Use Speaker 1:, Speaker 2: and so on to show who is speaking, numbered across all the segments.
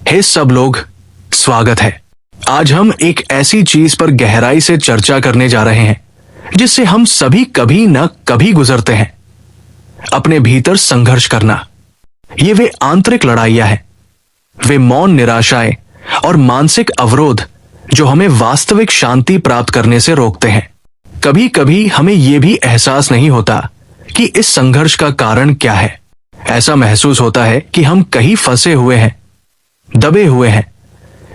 Speaker 1: हे सब लोग, स्वागत है। आज हम एक ऐसी चीज पर गहराई से चर्चा करने जा रहे हैं जिससे हम सभी कभी न कभी गुजरते हैं। अपने भीतर संघर्ष करना। ये वे आंतरिक लड़ाइयां हैं, वे मौन निराशाएं और मानसिक अवरोध जो हमें वास्तविक शांति प्राप्त करने से रोकते हैं। कभी कभी हमें यह भी एहसास नहीं होता कि इस संघर्ष का कारण क्या है। ऐसा महसूस होता है कि हम कहीं फंसे हुए हैं, दबे हुए हैं,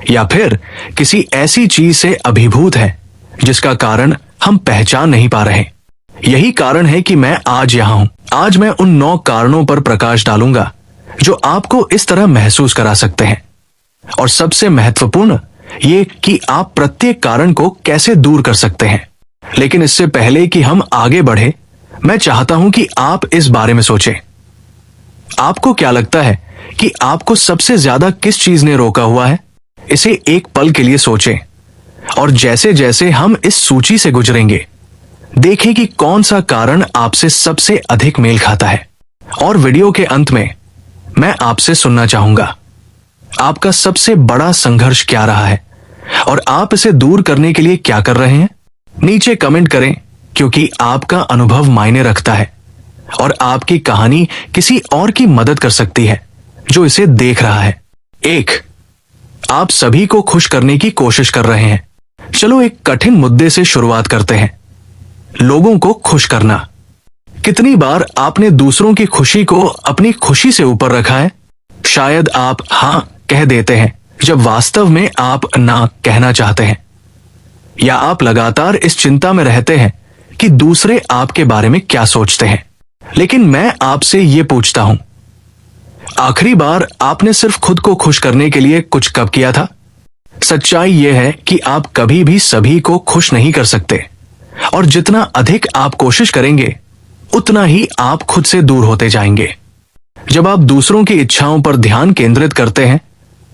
Speaker 1: या फिर किसी ऐसी चीज से अभिभूत हैं जिसका कारण हम पहचान नहीं पा रहे। यही कारण है कि मैं आज यहां हूं। आज मैं उन 9 कारणों पर प्रकाश डालूंगा जो आपको इस तरह महसूस करा सकते हैं, और सबसे महत्वपूर्ण ये कि आप प्रत्येक कारण को कैसे दूर कर सकते हैं। लेकिन इससे पहले कि हम आगे बढ़े, मैं चाहता हूं कि आप इस बारे में सोचें। आपको क्या लगता है कि आपको सबसे ज्यादा किस चीज ने रोका हुआ है? इसे एक पल के लिए सोचें, और जैसे जैसे हम इस सूची से गुजरेंगे, देखें कि कौन सा कारण आपसे सबसे अधिक मेल खाता है। और वीडियो के अंत में मैं आपसे सुनना चाहूंगा, आपका सबसे बड़ा संघर्ष क्या रहा है और आप इसे दूर करने के लिए क्या कर रहे हैं। नीचे कमेंट करें, क्योंकि आपका अनुभव मायने रखता है और आपकी कहानी किसी और की मदद कर सकती है जो इसे देख रहा है। 1. आप सभी को खुश करने की कोशिश कर रहे हैं। चलो एक कठिन मुद्दे से शुरुआत करते हैं, लोगों को खुश करना। कितनी बार आपने दूसरों की खुशी को अपनी खुशी से ऊपर रखा है? शायद आप हां कह देते हैं जब वास्तव में आप ना कहना चाहते हैं, या आप लगातार इस चिंता में रहते हैं कि दूसरे आपके बारे में क्या सोचते हैं। लेकिन मैं आपसे यह पूछता हूं, आखिरी बार आपने सिर्फ खुद को खुश करने के लिए कुछ कब किया था? सच्चाई यह है कि आप कभी भी सभी को खुश नहीं कर सकते, और जितना अधिक आप कोशिश करेंगे उतना ही आप खुद से दूर होते जाएंगे। जब आप दूसरों की इच्छाओं पर ध्यान केंद्रित करते हैं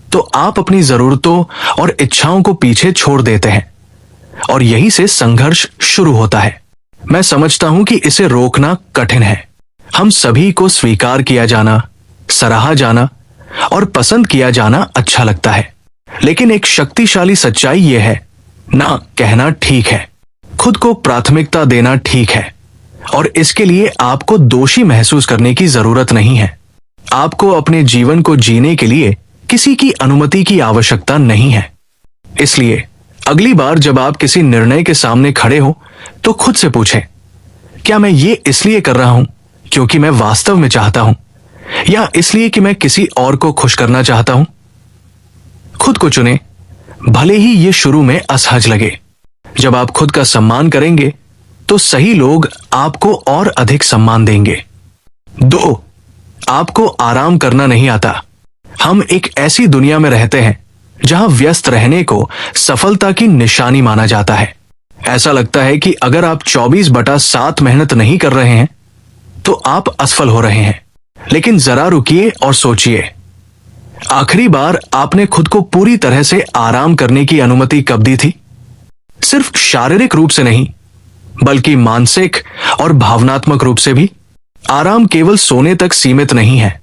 Speaker 1: तो आप अपनी जरूरतों और इच्छाओं को पीछे छोड़ देते हैं, और यहीं से संघर्ष शुरू होता है। मैं समझता हूं कि इसे रोकना कठिन है। हम सभी को स्वीकार किया जाना, सराहा जाना और पसंद किया जाना अच्छा लगता है, लेकिन एक शक्तिशाली सच्चाई यह है, ना कहना ठीक है, खुद को प्राथमिकता देना ठीक है, और इसके लिए आपको दोषी महसूस करने की जरूरत नहीं है। आपको अपने जीवन को जीने के लिए किसी की अनुमति की आवश्यकता नहीं है। इसलिए अगली बार जब आप किसी निर्णय के सामने खड़े हो तो खुद से पूछें, क्या मैं ये इसलिए कर रहा हूं क्योंकि मैं वास्तव में चाहता हूं, या इसलिए कि मैं किसी और को खुश करना चाहता हूं? खुद को चुने, भले ही ये शुरू में असहज लगे। जब आप खुद का सम्मान करेंगे तो सही लोग आपको और अधिक सम्मान देंगे। 2. आपको आराम करना नहीं आता। हम एक ऐसी दुनिया में रहते हैं जहां व्यस्त रहने को सफलता की निशानी माना जाता है। ऐसा लगता है कि अगर आप 24/7 मेहनत नहीं कर रहे हैं तो आप असफल हो रहे हैं। लेकिन जरा रुकिए और सोचिए, आखिरी बार आपने खुद को पूरी तरह से आराम करने की अनुमति कब दी थी? सिर्फ शारीरिक रूप से नहीं, बल्कि मानसिक और भावनात्मक रूप से भी। आराम केवल सोने तक सीमित नहीं है।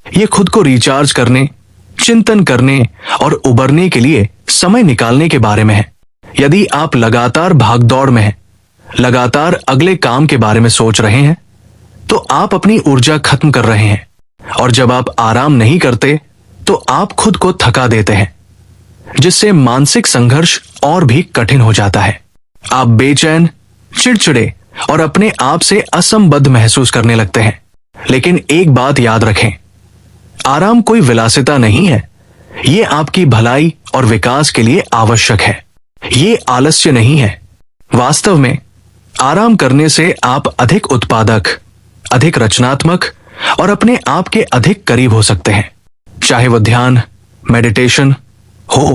Speaker 1: यह खुद को रिचार्ज करने, चिंतन करने और उबरने के लिए समय निकालने के बारे में है। यदि आप लगातार भागदौड़ में हैं, लगातार अगले काम के बारे में सोच रहे हैं, तो आप अपनी ऊर्जा खत्म कर रहे हैं, और जब आप आराम नहीं करते तो आप खुद को थका देते हैं, जिससे मानसिक संघर्ष और भी कठिन हो जाता है। आप बेचैन, चिड़चिड़े और अपने आप से असंबद्ध महसूस करने लगते हैं। लेकिन एक बात याद रखें, आराम कोई विलासिता नहीं है, ये आपकी भलाई और विकास के लिए आवश्यक है। ये आलस्य नहीं है। वास्तव में आराम करने से आप अधिक उत्पादक, अधिक रचनात्मक और अपने आप के अधिक करीब हो सकते हैं। चाहे वो ध्यान, मेडिटेशन हो,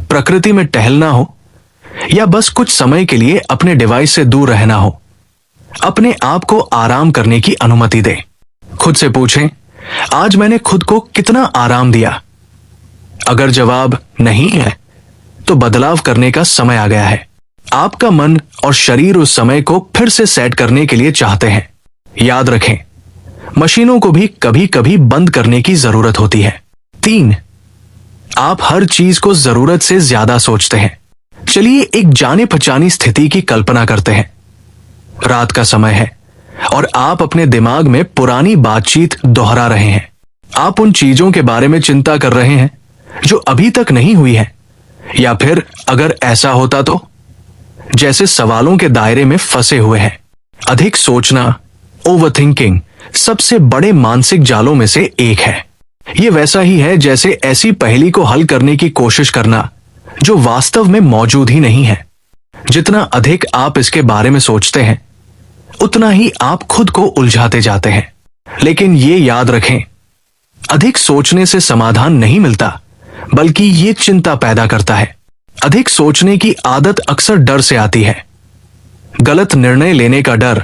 Speaker 1: प्रकृति में टहलना हो, या बस कुछ समय के लिए अपने डिवाइस से दूर रहना हो, अपने आप को आराम करने की अनुमति दें। खुद से पूछें, आज मैंने खुद को कितना आराम दिया? अगर जवाब नहीं है तो बदलाव करने का समय आ गया है। आपका मन और शरीर उस समय को फिर से सेट करने के लिए चाहते हैं। याद रखें, मशीनों को भी कभी कभी बंद करने की जरूरत होती है। 3. आप हर चीज को जरूरत से ज्यादा सोचते हैं। चलिए एक जाने पहचानी स्थिति की कल्पना करते हैं। रात का समय है और आप अपने दिमाग में पुरानी बातचीत दोहरा रहे हैं। आप उन चीजों के बारे में चिंता कर रहे हैं जो अभी तक नहीं हुई है, या फिर अगर ऐसा होता तो, जैसे सवालों के दायरे में फंसे हुए हैं। अधिक सोचना, ओवरथिंकिंग, सबसे बड़े मानसिक जालों में से एक है। यह वैसा ही है जैसे ऐसी पहेली को हल करने की कोशिश करना जो वास्तव में मौजूद ही नहीं है। जितना अधिक आप इसके बारे में सोचते हैं, उतना ही आप खुद को उलझाते जाते हैं। लेकिन ये याद रखें, अधिक सोचने से समाधान नहीं मिलता, बल्कि ये चिंता पैदा करता है। अधिक सोचने की आदत अक्सर डर से आती है। गलत निर्णय लेने का डर,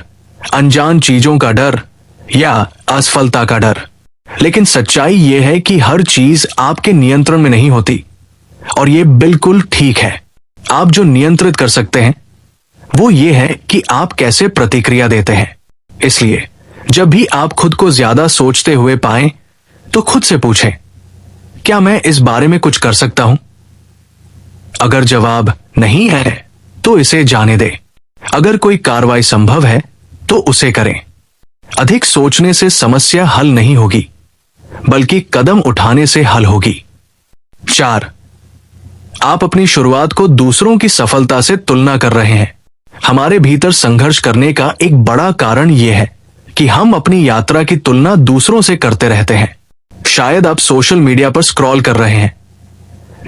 Speaker 1: अनजान चीजों का डर या असफलता का डर। लेकिन सच्चाई यह है कि हर चीज आपके नियंत्रण में नहीं होती, और यह बिल्कुल ठीक है। आप जो नियंत्रित कर सकते हैं वो ये है कि आप कैसे प्रतिक्रिया देते हैं। इसलिए जब भी आप खुद को ज्यादा सोचते हुए पाएं, तो खुद से पूछें, क्या मैं इस बारे में कुछ कर सकता हूं? अगर जवाब नहीं है तो इसे जाने दें। अगर कोई कार्रवाई संभव है तो उसे करें। अधिक सोचने से समस्या हल नहीं होगी, बल्कि कदम उठाने से हल होगी। 4, आप अपनी शुरुआत को दूसरों की सफलता से तुलना कर रहे हैं। हमारे भीतर संघर्ष करने का एक बड़ा कारण यह है कि हम अपनी यात्रा की तुलना दूसरों से करते रहते हैं। शायद आप सोशल मीडिया पर स्क्रॉल कर रहे हैं,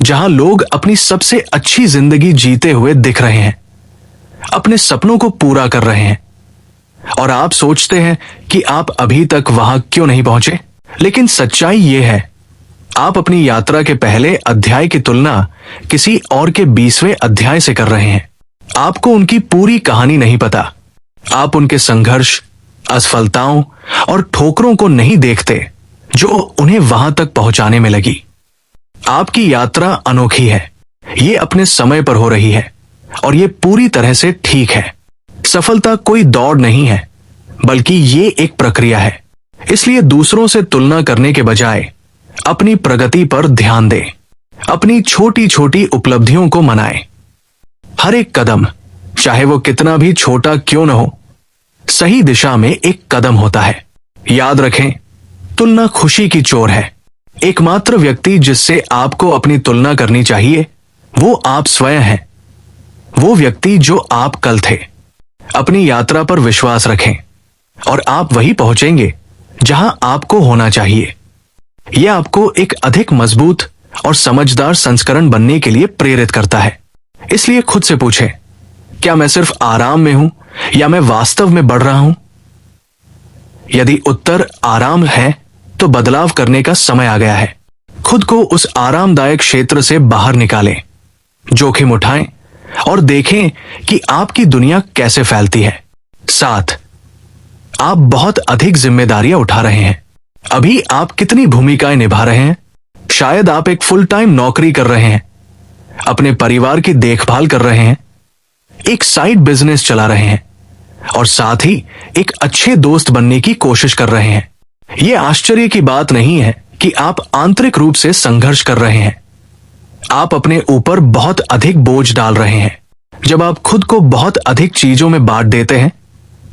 Speaker 1: जहां लोग अपनी सबसे अच्छी जिंदगी जीते हुए दिख रहे हैं, अपने सपनों को पूरा कर रहे हैं, और आप सोचते हैं कि आप अभी तक वहां क्यों नहीं पहुंचे। लेकिन सच्चाई यह है, आप अपनी यात्रा के पहले अध्याय की तुलना किसी और के 20वें अध्याय से कर रहे हैं। आपको उनकी पूरी कहानी नहीं पता। आप उनके संघर्ष, असफलताओं और ठोकरों को नहीं देखते जो उन्हें वहां तक पहुंचाने में लगी। आपकी यात्रा अनोखी है, ये अपने समय पर हो रही है, और ये पूरी तरह से ठीक है। सफलता कोई दौड़ नहीं है, बल्कि ये एक प्रक्रिया है। इसलिए दूसरों से तुलना करने के बजाय अपनी प्रगति पर ध्यान दें। अपनी छोटी छोटी उपलब्धियों को मनाएं। हर एक कदम, चाहे वो कितना भी छोटा क्यों न हो, सही दिशा में एक कदम होता है। याद रखें, तुलना खुशी की चोर है। एकमात्र व्यक्ति जिससे आपको अपनी तुलना करनी चाहिए वो आप स्वयं हैं, वो व्यक्ति जो आप कल थे। अपनी यात्रा पर विश्वास रखें और आप वहीं पहुंचेंगे जहां आपको होना चाहिए। यह आपको एक अधिक मजबूत और समझदार संस्करण बनने के लिए प्रेरित करता है। इसलिए खुद से पूछें, क्या मैं सिर्फ आराम में हूं या मैं वास्तव में बढ़ रहा हूं? यदि उत्तर आराम है तो बदलाव करने का समय आ गया है। खुद को उस आरामदायक क्षेत्र से बाहर निकालें, जोखिम उठाएं और देखें कि आपकी दुनिया कैसे फैलती है। 7, आप बहुत अधिक जिम्मेदारियां उठा रहे हैं। अभी आप कितनी भूमिकाएं निभा रहे हैं? शायद आप एक फुल टाइम नौकरी कर रहे हैं, अपने परिवार की देखभाल कर रहे हैं, एक साइड बिजनेस चला रहे हैं, और साथ ही एक अच्छे दोस्त बनने की कोशिश कर रहे हैं। यह आश्चर्य की बात नहीं है कि आप आंतरिक रूप से संघर्ष कर रहे हैं। आप अपने ऊपर बहुत अधिक बोझ डाल रहे हैं। जब आप खुद को बहुत अधिक चीजों में बांट देते हैं,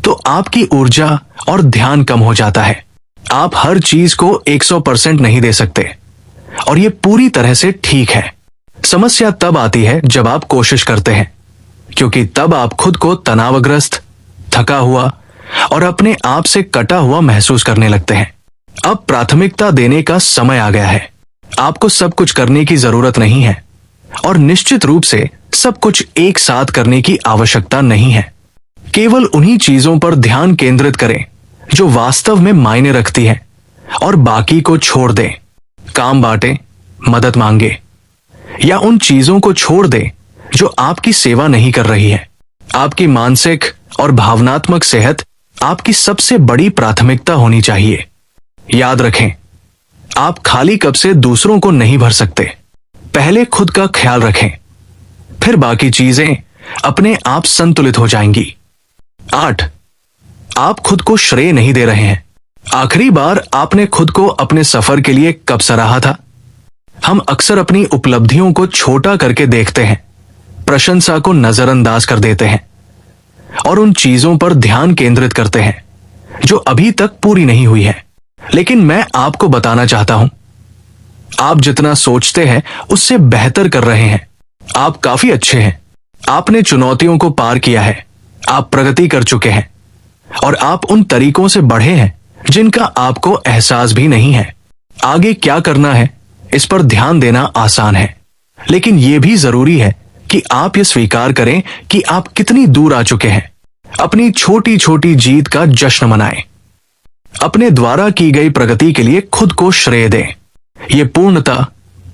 Speaker 1: तो आपकी ऊर्जा और ध्यान कम हो जाता है। आप हर चीज को 100% नहीं दे सकते, और यह पूरी तरह से ठीक है। समस्या तब आती है जब आप कोशिश करते हैं, क्योंकि तब आप खुद को तनावग्रस्त, थका हुआ और अपने आप से कटा हुआ महसूस करने लगते हैं। अब प्राथमिकता देने का समय आ गया है। आपको सब कुछ करने की जरूरत नहीं है, और निश्चित रूप से सब कुछ एक साथ करने की आवश्यकता नहीं है। केवल उन्हीं चीजों पर ध्यान केंद्रित करें जो वास्तव में मायने रखती है, और बाकी को छोड़ दें। काम बांटें, मदद मांगे, या उन चीजों को छोड़ दें जो आपकी सेवा नहीं कर रही है। आपकी मानसिक और भावनात्मक सेहत आपकी सबसे बड़ी प्राथमिकता होनी चाहिए। याद रखें, आप खाली कप से दूसरों को नहीं भर सकते। पहले खुद का ख्याल रखें, फिर बाकी चीजें अपने आप संतुलित हो जाएंगी। 8, आप खुद को श्रेय नहीं दे रहे हैं। आखिरी बार आपने खुद को अपने सफर के लिए कब सराहा था? हम अक्सर अपनी उपलब्धियों को छोटा करके देखते हैं, प्रशंसा को नजरअंदाज कर देते हैं और उन चीजों पर ध्यान केंद्रित करते हैं जो अभी तक पूरी नहीं हुई है। लेकिन मैं आपको बताना चाहता हूं, आप जितना सोचते हैं उससे बेहतर कर रहे हैं। आप काफी अच्छे हैं। आपने चुनौतियों को पार किया है, आप प्रगति कर चुके हैं और आप उन तरीकों से बढ़े हैं जिनका आपको एहसास भी नहीं है। आगे क्या करना है इस पर ध्यान देना आसान है, लेकिन यह भी जरूरी है कि आप ये स्वीकार करें कि आप कितनी दूर आ चुके हैं। अपनी छोटी छोटी जीत का जश्न मनाएं। अपने द्वारा की गई प्रगति के लिए खुद को श्रेय दें। यह पूर्णता,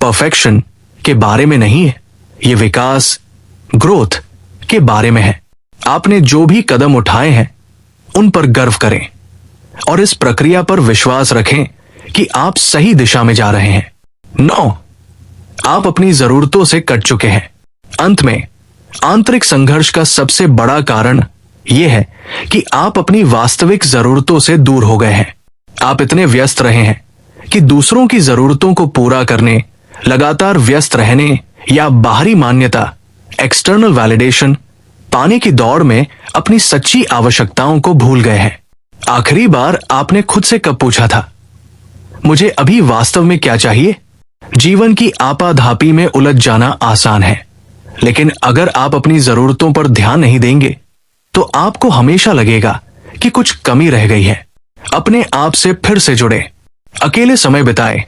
Speaker 1: परफेक्शन के बारे में नहीं है, यह विकास, ग्रोथ के बारे में है। आपने जो भी कदम उठाए हैं उन पर गर्व करें और इस प्रक्रिया पर विश्वास रखें कि आप सही दिशा में जा रहे हैं। 9, आप अपनी जरूरतों से कट चुके हैं। अंत में आंतरिक संघर्ष का सबसे बड़ा कारण यह है कि आप अपनी वास्तविक जरूरतों से दूर हो गए हैं। आप इतने व्यस्त रहे हैं कि दूसरों की जरूरतों को पूरा करने, लगातार व्यस्त रहने या बाहरी मान्यता, एक्सटर्नल वैलिडेशन पाने की दौड़ में अपनी सच्ची आवश्यकताओं को भूल गए हैं। आखिरी बार आपने खुद से कब पूछा था, मुझे अभी वास्तव में क्या चाहिए? जीवन की आपाधापी में उलझ जाना आसान है, लेकिन अगर आप अपनी जरूरतों पर ध्यान नहीं देंगे तो आपको हमेशा लगेगा कि कुछ कमी रह गई है। अपने आप से फिर से जुड़े, अकेले समय बिताए,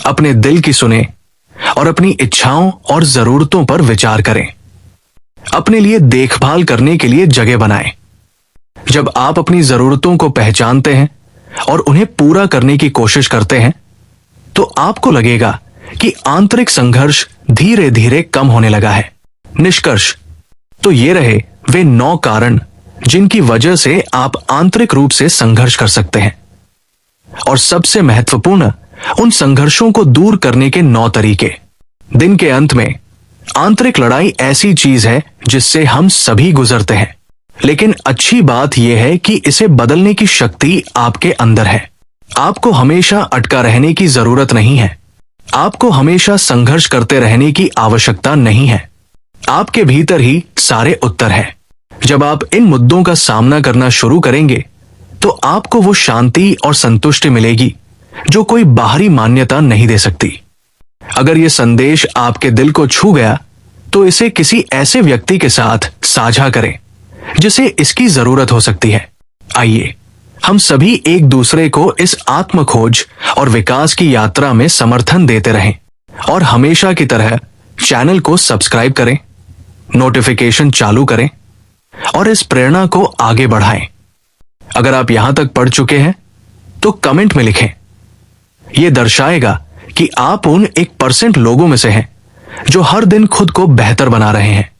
Speaker 1: अपने दिल की सुने और अपनी इच्छाओं और जरूरतों पर विचार करें। अपने लिए देखभाल करने के लिए जगह बनाएं। जब आप अपनी जरूरतों को पहचानते हैं और उन्हें पूरा करने की कोशिश करते हैं तो आपको लगेगा कि आंतरिक संघर्ष धीरे धीरे कम होने लगा है। निष्कर्ष तो ये रहे वे 9 कारण जिनकी वजह से आप आंतरिक रूप से संघर्ष कर सकते हैं, और सबसे महत्वपूर्ण, उन संघर्षों को दूर करने के 9 तरीके। दिन के अंत में आंतरिक लड़ाई ऐसी चीज है जिससे हम सभी गुजरते हैं, लेकिन अच्छी बात यह है कि इसे बदलने की शक्ति आपके अंदर है। आपको हमेशा अटका रहने की जरूरत नहीं है। आपको हमेशा संघर्ष करते रहने की आवश्यकता नहीं है। आपके भीतर ही सारे उत्तर हैं। जब आप इन मुद्दों का सामना करना शुरू करेंगे तो आपको वो शांति और संतुष्टि मिलेगी जो कोई बाहरी मान्यता नहीं दे सकती। अगर ये संदेश आपके दिल को छू गया तो इसे किसी ऐसे व्यक्ति के साथ साझा करें जिसे इसकी जरूरत हो सकती है। आइए हम सभी एक दूसरे को इस आत्म खोज और विकास की यात्रा में समर्थन देते रहें, और हमेशा की तरह चैनल को सब्सक्राइब करें, नोटिफिकेशन चालू करें और इस प्रेरणा को आगे बढ़ाएं। अगर आप यहां तक पढ़ चुके हैं तो कमेंट में लिखें। यह दर्शाएगा कि आप उन 1% लोगों में से हैं जो हर दिन खुद को बेहतर बना रहे हैं।